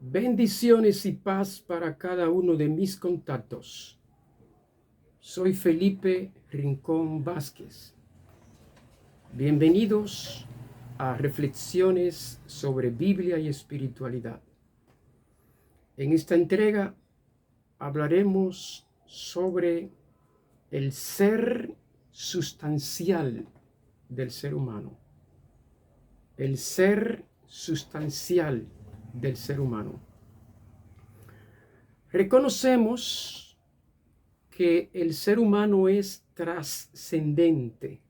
Bendiciones y paz para cada uno de mis contactos. Soy Felipe Rincón Vázquez. Bienvenidos a Reflexiones sobre Biblia y Espiritualidad. En esta entrega hablaremos sobre el ser sustancial del ser humano. El ser sustancial del ser humano. Reconocemos que el ser humano es trascendente.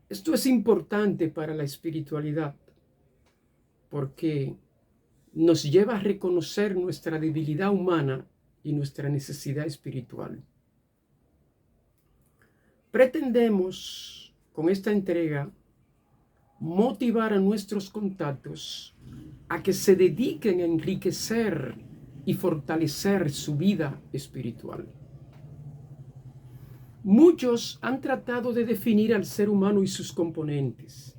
Esto es importante para la espiritualidad porque nos lleva a reconocer nuestra debilidad humana y nuestra necesidad espiritual. Pretendemos con esta entrega motivar a nuestros contactos a que se dediquen a enriquecer y fortalecer su vida espiritual. Muchos han tratado de definir al ser humano y sus componentes.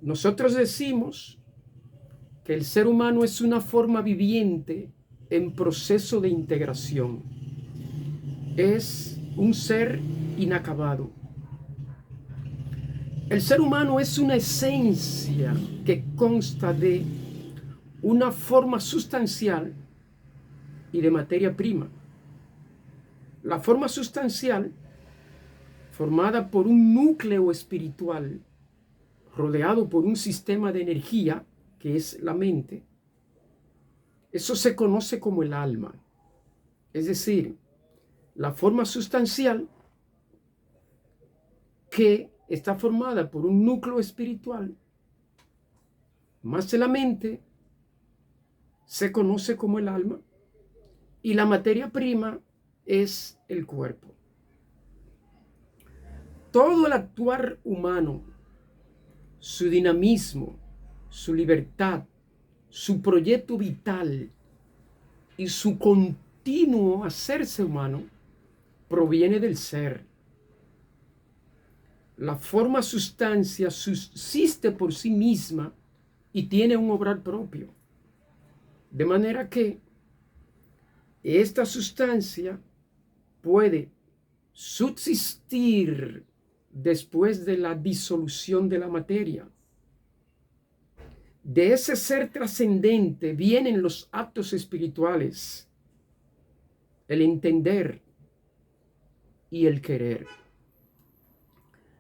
Nosotros decimos que el ser humano es una forma viviente en proceso de integración. Es un ser inacabado. El ser humano es una esencia que consta de una forma sustancial y de materia prima. La forma sustancial, formada por un núcleo espiritual, rodeado por un sistema de energía, que es la mente, eso se conoce como el alma. Es decir, la forma sustancial que está formada por un núcleo espiritual, más de la mente, se conoce como el alma, y la materia prima es el cuerpo. Todo el actuar humano, su dinamismo, su libertad, su proyecto vital y su continuo hacerse humano proviene del ser. La forma sustancia subsiste por sí misma y tiene un obrar propio. De manera que esta sustancia puede subsistir después de la disolución de la materia. De ese ser trascendente vienen los actos espirituales, el entender y el querer.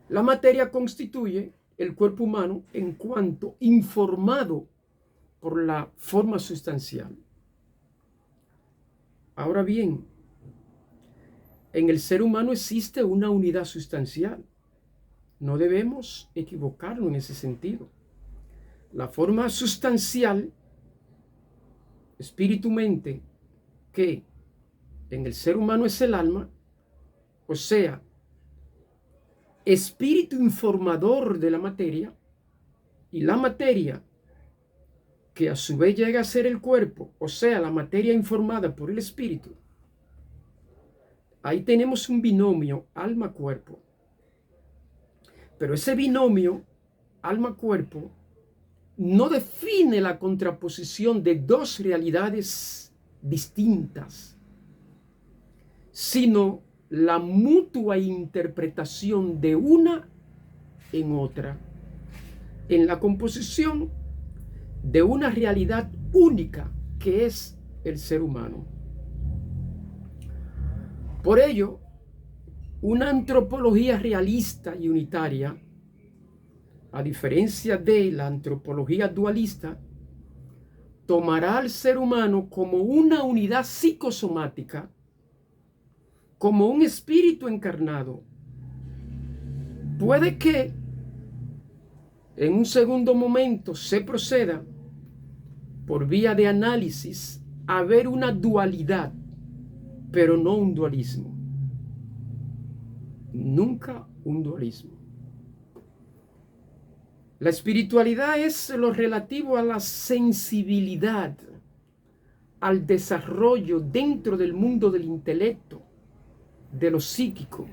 La materia constituye el cuerpo humano en cuanto informado por la forma sustancial. Ahora bien, en el ser humano existe una unidad sustancial. No debemos equivocarnos en ese sentido. La forma sustancial, espíritu-mente, que en el ser humano es el alma, o sea, espíritu informador de la materia, y la materia, que a su vez llega a ser el cuerpo, o sea, la materia informada por el espíritu. Ahí tenemos un binomio alma-cuerpo. Pero ese binomio alma-cuerpo no define la contraposición de dos realidades distintas, sino la mutua interpretación de una en otra, en la composición de una realidad única que es el ser humano. Por ello, una antropología realista y unitaria, a diferencia de la antropología dualista, tomará al ser humano como una unidad psicosomática, como un espíritu encarnado. Puede que en un segundo momento se proceda por vía de análisis a ver una dualidad, pero no un dualismo. Nunca un dualismo. La espiritualidad es lo relativo a la sensibilidad, al desarrollo dentro del mundo del intelecto, de lo psíquico,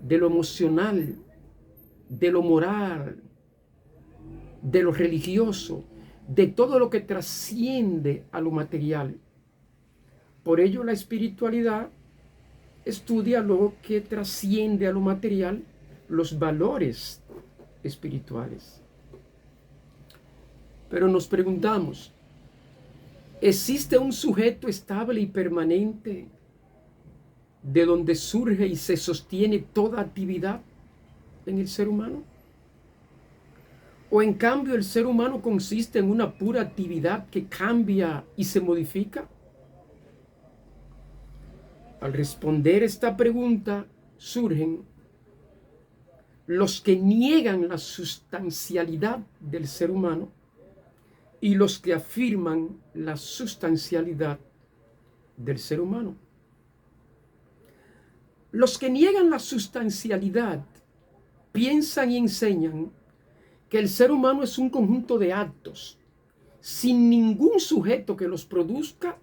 de lo emocional, de lo moral, de lo religioso de todo lo que trasciende a lo material. Por ello la espiritualidad estudia lo que trasciende a lo material, los valores espirituales. Pero nos preguntamos, ¿existe un sujeto estable y permanente de donde surge y se sostiene toda actividad en el ser humano? ¿O en cambio el ser humano consiste en una pura actividad que cambia y se modifica? Al responder esta pregunta surgen los que niegan la sustancialidad del ser humano y los que afirman la sustancialidad del ser humano. Los que niegan la sustancialidad piensan y enseñan que el ser humano es un conjunto de actos sin ningún sujeto que los produzca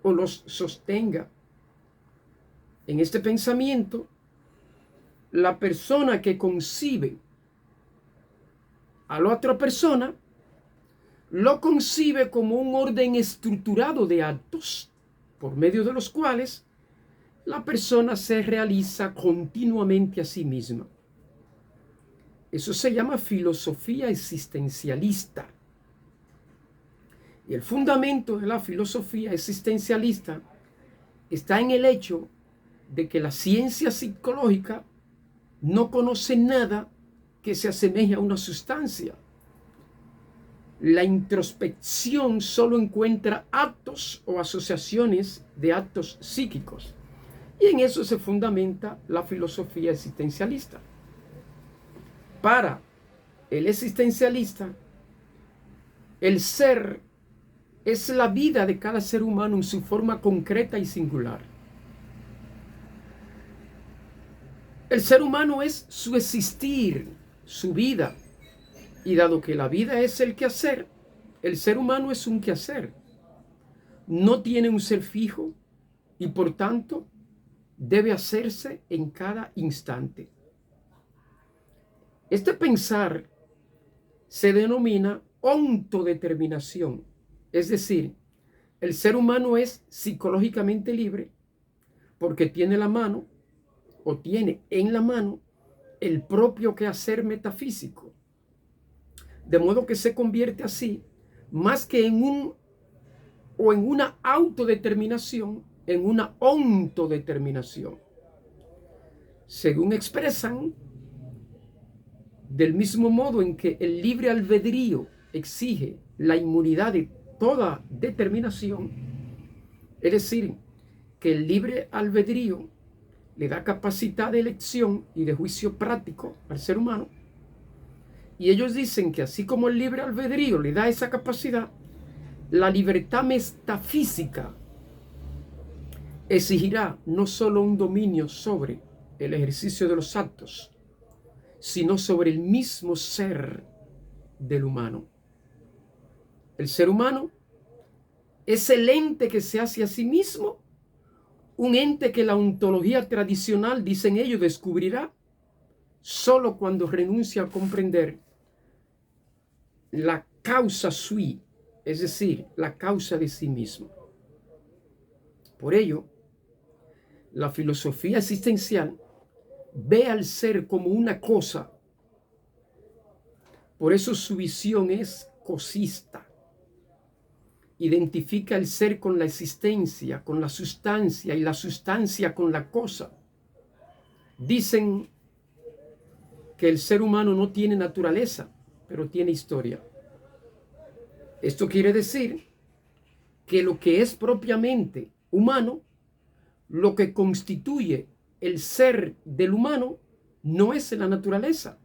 o los sostenga. En este pensamiento, la persona que concibe a la otra persona lo concibe como un orden estructurado de actos por medio de los cuales la persona se realiza continuamente a sí misma. Eso se llama filosofía existencialista. Y el fundamento de la filosofía existencialista está en el hecho de que la ciencia psicológica no conoce nada que se asemeje a una sustancia. La introspección solo encuentra actos o asociaciones de actos psíquicos. Y en eso se fundamenta la filosofía existencialista. Para el existencialista, el ser es la vida de cada ser humano en su forma concreta y singular. El ser humano es su existir, su vida. Y dado que la vida es el quehacer, el ser humano es un quehacer. No tiene un ser fijo y por tanto debe hacerse en cada instante. Este pensar se denomina ontodeterminación, es decir, el ser humano es psicológicamente libre porque tiene la mano o tiene en la mano el propio quehacer metafísico, de modo que se convierte así más que en una autodeterminación, en una ontodeterminación. Según expresan, del mismo modo en que el libre albedrío exige la inmunidad de toda determinación, es decir, que el libre albedrío le da capacidad de elección y de juicio práctico al ser humano, y ellos dicen que así como el libre albedrío le da esa capacidad, la libertad metafísica exigirá no solo un dominio sobre el ejercicio de los actos, sino sobre el mismo ser del humano. El ser humano es el ente que se hace a sí mismo, un ente que la ontología tradicional, dicen ellos, descubrirá solo cuando renuncia a comprender la causa sui, es decir, la causa de sí mismo. Por ello, la filosofía existencial ve al ser como una cosa. Por eso su visión es cosista. Identifica el ser con la existencia, con la sustancia, y la sustancia con la cosa. Dicen que el ser humano no tiene naturaleza, pero tiene historia. Esto quiere decir que lo que es propiamente humano, lo que constituye el ser del humano, no es la naturaleza.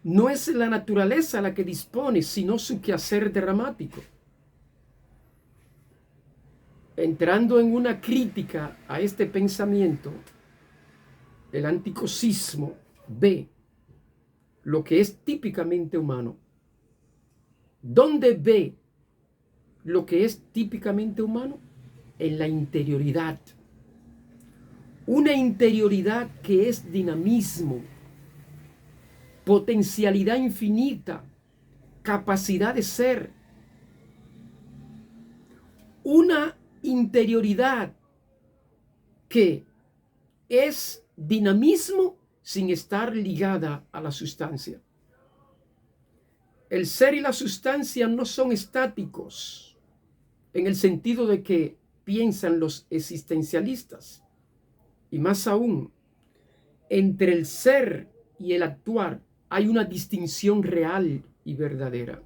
No es la naturaleza la que dispone, sino su quehacer dramático. Entrando en una crítica a este pensamiento, el anticosismo ve lo que es típicamente humano. ¿Dónde ve lo que es típicamente humano? En la interioridad. Una interioridad que es dinamismo, potencialidad infinita, capacidad de ser, una interioridad que es dinamismo sin estar ligada a la sustancia. El ser y la sustancia no son estáticos en el sentido de que piensan los existencialistas. Y más aún, entre el ser y el actuar hay una distinción real y verdadera.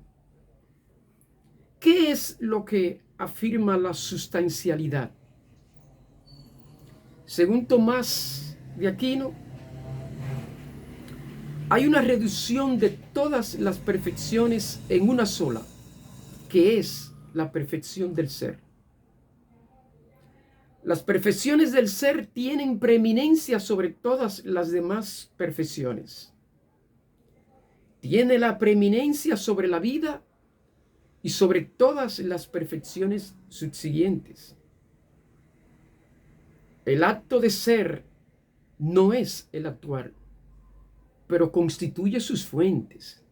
¿Qué es lo que afirma la sustancialidad? Según Tomás de Aquino, hay una reducción de todas las perfecciones en una sola, que es la perfección del ser. Las perfecciones del ser tienen preeminencia sobre todas las demás perfecciones. Tiene la preeminencia sobre la vida y sobre todas las perfecciones subsiguientes. El acto de ser no es el actuar, pero constituye sus fuentes.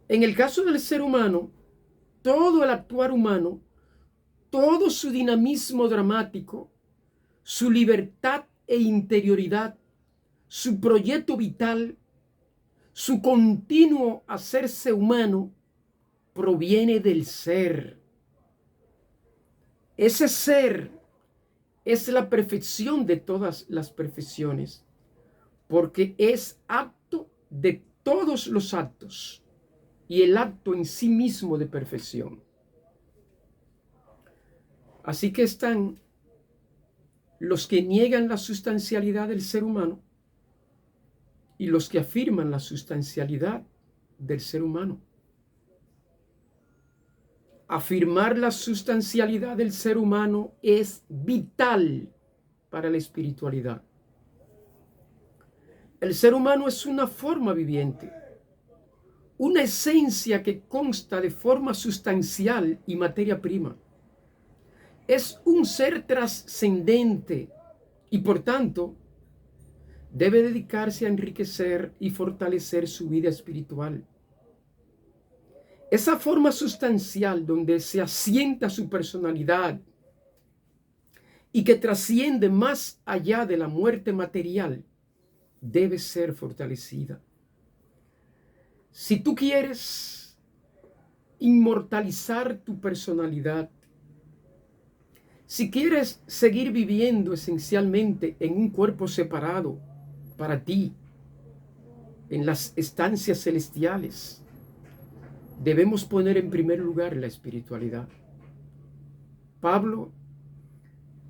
En el caso del ser humano, todo el actuar humano, todo su dinamismo dramático, su libertad e interioridad, su proyecto vital, su continuo hacerse humano, proviene del ser. Ese ser es la perfección de todas las perfecciones, porque es acto de todos los actos y el acto en sí mismo de perfección. Así que están los que niegan la sustancialidad del ser humano y los que afirman la sustancialidad del ser humano. Afirmar la sustancialidad del ser humano es vital para la espiritualidad. El ser humano es una forma viviente, una esencia que consta de forma sustancial y materia prima. Es un ser trascendente y por tanto debe dedicarse a enriquecer y fortalecer su vida espiritual. Esa forma sustancial donde se asienta su personalidad y que trasciende más allá de la muerte material debe ser fortalecida. Si tú quieres inmortalizar tu personalidad, si quieres seguir viviendo esencialmente en un cuerpo separado para ti, en las estancias celestiales, debemos poner en primer lugar la espiritualidad. Pablo,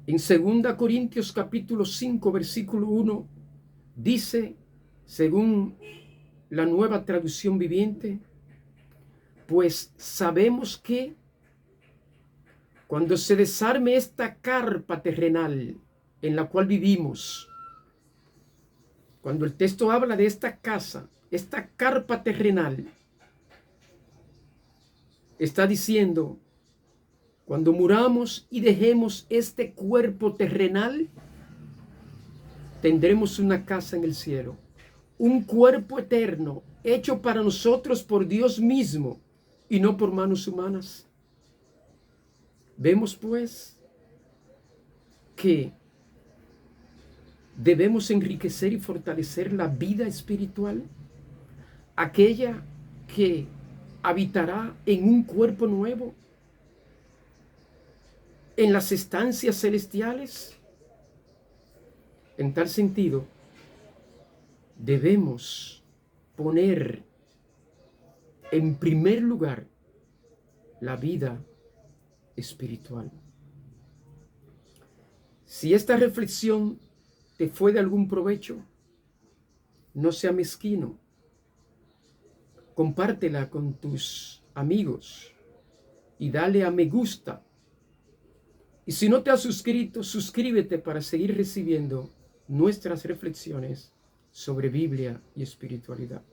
en 2 Corintios capítulo 5, versículo 1, dice, según la Nueva Traducción Viviente, pues sabemos que cuando se desarme esta carpa terrenal en la cual vivimos, cuando el texto habla de esta casa, esta carpa terrenal, está diciendo, cuando muramos y dejemos este cuerpo terrenal, tendremos una casa en el cielo, un cuerpo eterno, hecho para nosotros por Dios mismo y no por manos humanas. Vemos pues que debemos enriquecer y fortalecer la vida espiritual, aquella que habitará en un cuerpo nuevo, en las estancias celestiales. En tal sentido, debemos poner en primer lugar la vida espiritual. Si esta reflexión te fue de algún provecho, no sea mezquino. Compártela con tus amigos y dale a me gusta. Y si no te has suscrito, suscríbete para seguir recibiendo nuestras reflexiones sobre Biblia y espiritualidad.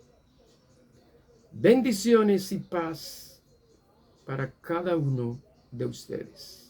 Bendiciones y paz para cada uno de ustedes.